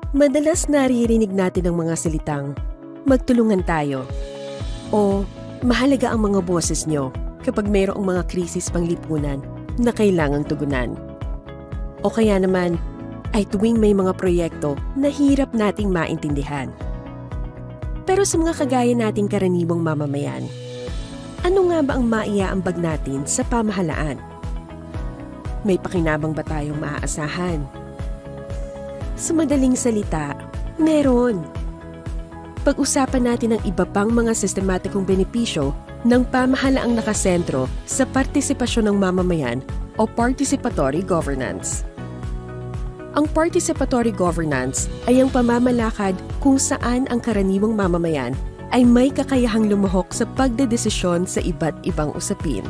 Madalas naririnig natin ang mga salitang, magtulungan tayo, o mahalaga ang mga boses nyo kapag mayroong mga krisis panglipunan na kailangang tugunan. O kaya naman, ay tuwing may mga proyekto na hirap nating maintindihan. Pero sa mga kagaya nating karaniwang mamamayan, ano nga ba ang maiaambag natin sa pamahalaan? May pakinabang ba tayong maaasahan? Sa madaling salita, meron. Pag-usapan natin ang iba pang mga sistematikong benepisyo ng pamahalaang nakasentro sa partisipasyon ng mamamayan o participatory governance. Ang participatory governance ay ang pamamalakad kung saan ang karaniwang mamamayan ay may kakayahang lumuhok sa pagdedesisyon sa iba't ibang usapin.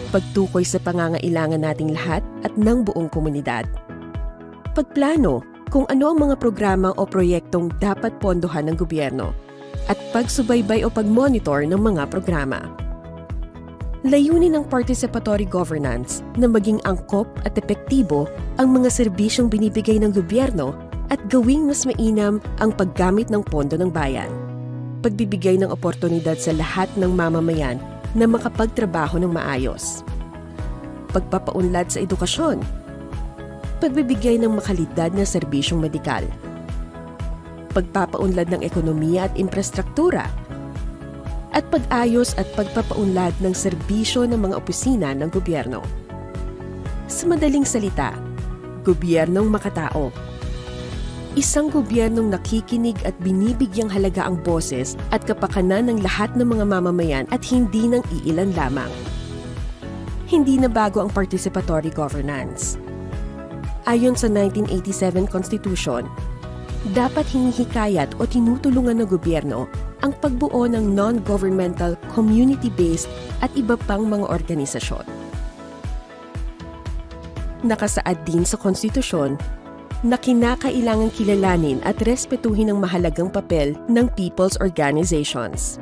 Pagtukoy sa pangangailangan nating lahat at ng buong komunidad. Pagplano kung ano ang mga programa o proyektong dapat pondohan ng gobyerno at pagsubaybay o pagmonitor ng mga programa. Layunin ng participatory governance na maging angkop at epektibo ang mga serbisyong binibigay ng gobyerno at gawing mas mainam ang paggamit ng pondo ng bayan. Pagbibigay ng oportunidad sa lahat ng mamamayan na makapagtrabaho ng maayos. Pagpapaunlad sa edukasyon. Pagbibigay ng makalidad na serbisyong medikal. Pagpapaunlad ng ekonomiya at infrastruktura. At pag-ayos at pagpapaunlad ng serbisyo ng mga opisina ng gobyerno. Sa madaling salita, gobyernong makatao. Isang gobyernong nakikinig at binibigyang halaga ang boses at kapakanan ng lahat ng mga mamamayan at hindi ng iilan lamang. Hindi na bago ang participatory governance. Ayon sa 1987 Constitution, dapat hinihikayat o tinutulungan ng gobyerno ang pagbuo ng non-governmental, community-based at iba pang mga organisasyon. Nakasaad din sa konstitusyon na kinakailangang kilalanin at respetuhin ang mahalagang papel ng people's organizations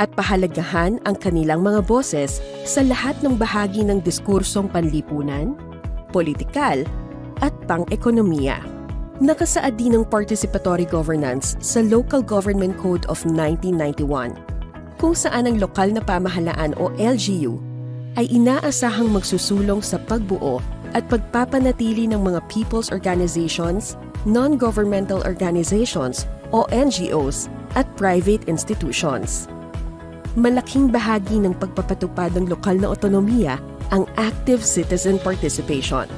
at pahalagahan ang kanilang mga boses sa lahat ng bahagi ng diskursong panlipunan, politikal, at pang-ekonomiya. Nakasaad din ang participatory governance sa Local Government Code of 1991, kung saan ang lokal na pamahalaan o LGU ay inaasahang magsusulong sa pagbuo at pagpapanatili ng mga people's organizations, non-governmental organizations o NGOs at private institutions. Malaking bahagi ng pagpapatupad ng lokal na otonomiya ang active citizen participation.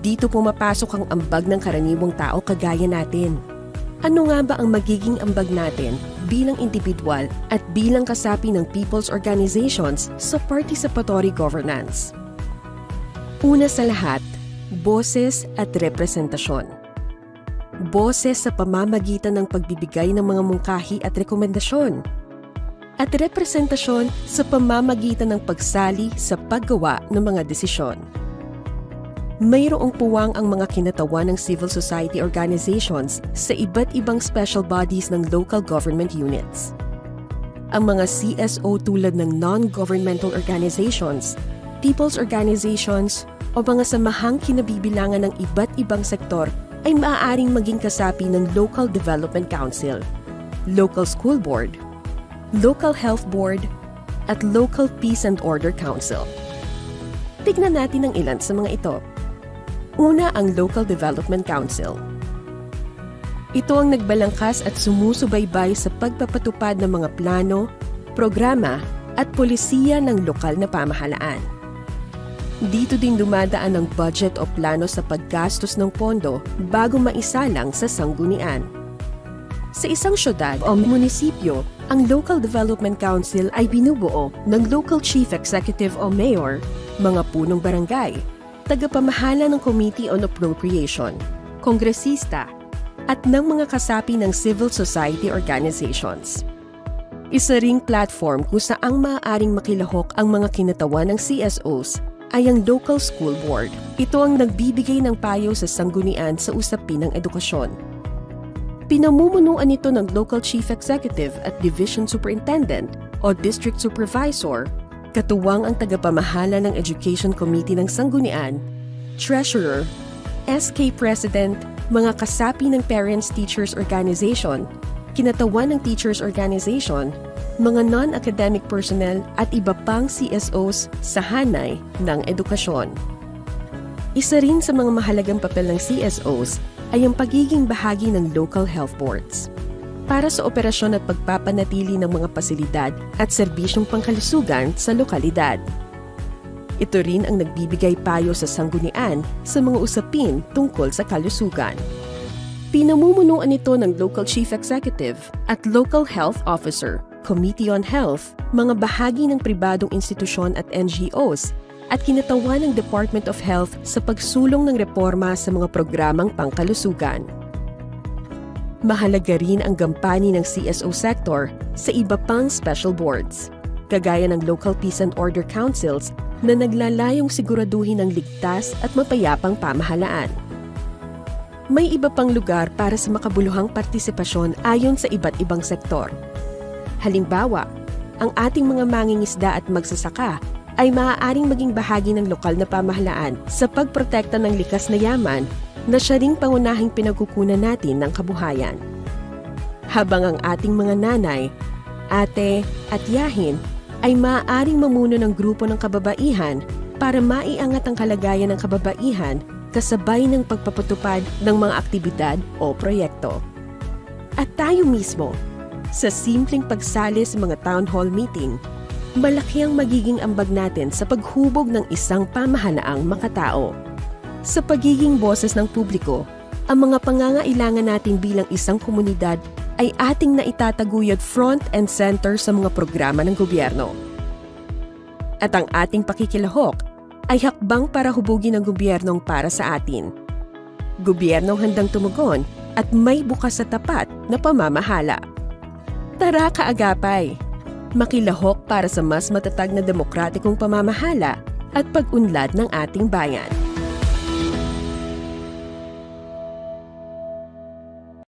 Dito pumapasok ang ambag ng karaniwang tao kagaya natin. Ano nga ba ang magiging ambag natin bilang individual at bilang kasapi ng people's organizations sa participatory governance? Una sa lahat, boses at representasyon. Boses sa pamamagitan ng pagbibigay ng mga mungkahi at rekomendasyon. At representasyon sa pamamagitan ng pagsali sa paggawa ng mga desisyon. Mayroong puwang ang mga kinatawan ng civil society organizations sa iba't ibang special bodies ng local government units. Ang mga CSO tulad ng non-governmental organizations, people's organizations, o mga samahang kinabibilangan ng iba't ibang sektor ay maaaring maging kasapi ng Local Development Council, Local School Board, Local Health Board, at Local Peace and Order Council. Tignan natin ang ilan sa mga ito. Una, ang Local Development Council. Ito ang nagbalangkas at sumusubaybay sa pagpapatupad ng mga plano, programa, at polisiya ng lokal na pamahalaan. Dito din dumadaan ang budget o plano sa paggastos ng pondo bago maisalang sa sanggunian. Sa isang syudad o munisipyo, ang Local Development Council ay binubuo ng Local Chief Executive o Mayor, mga punong barangay, tagapamahala ng Committee on Appropriation, kongresista, at ng mga kasapi ng civil society organizations. Isa ring platform kung saang maaaring makilahok ang mga kinatawan ng CSOs ay ang Local School Board. Ito ang nagbibigay ng payo sa sanggunian sa usapin ng edukasyon. Pinamumunuan ito ng Local Chief Executive at Division Superintendent o District Supervisor, katuwang ang tagapamahala ng Education Committee ng Sanggunian, Treasurer, SK President, mga kasapi ng Parents Teachers Organization, kinatawan ng Teachers Organization, mga non-academic personnel at iba pang CSOs sa hanay ng edukasyon. Isa rin sa mga mahalagang papel ng CSOs ay ang pagiging bahagi ng local health boards para sa operasyon at pagpapanatili ng mga pasilidad at serbisyong pangkalusugan sa lokalidad. Ito rin ang nagbibigay payo sa sanggunian sa mga usapin tungkol sa kalusugan. Pinamumunuan ito ng Local Chief Executive at Local Health Officer, Committee on Health, mga bahagi ng pribadong institusyon at NGOs, at kinatawan ng Department of Health sa pagsulong ng reforma sa mga programang pangkalusugan. Mahalaga rin ang gampanin ng CSO sector sa iba pang special boards, kagaya ng Local Peace and Order Councils na naglalayong siguraduhin ang ligtas at mapayapang pamahalaan. May iba pang lugar para sa makabuluhang partisipasyon ayon sa iba't ibang sektor. Halimbawa, ang ating mga mangingisda at magsasaka ay maaaring maging bahagi ng lokal na pamahalaan sa pagprotekta ng likas na yaman na siya ring pangunahing pinagkukunan natin ng kabuhayan. Habang ang ating mga nanay, ate at yahin ay maaaring mamuno ng grupo ng kababaihan para maiangat ang kalagayan ng kababaihan kasabay ng pagpapatupad ng mga aktibidad o proyekto. At tayo mismo, sa simpleng pagsali sa mga town hall meeting, malaki ang magiging ambag natin sa paghubog ng isang pamahalaang makatao. Sa pagiging boses ng publiko, ang mga pangangailangan natin bilang isang komunidad ay ating naitataguyod front and center sa mga programa ng gobyerno. At ang ating pakikilahok ay hakbang para hubugin ang gobyernong para sa atin. Gobyernong handang tumugon at may bukas sa tapat na pamamahala. Tara kaagapay! Makilahok para sa mas matatag na demokratikong pamamahala at pag-unlad ng ating bayan.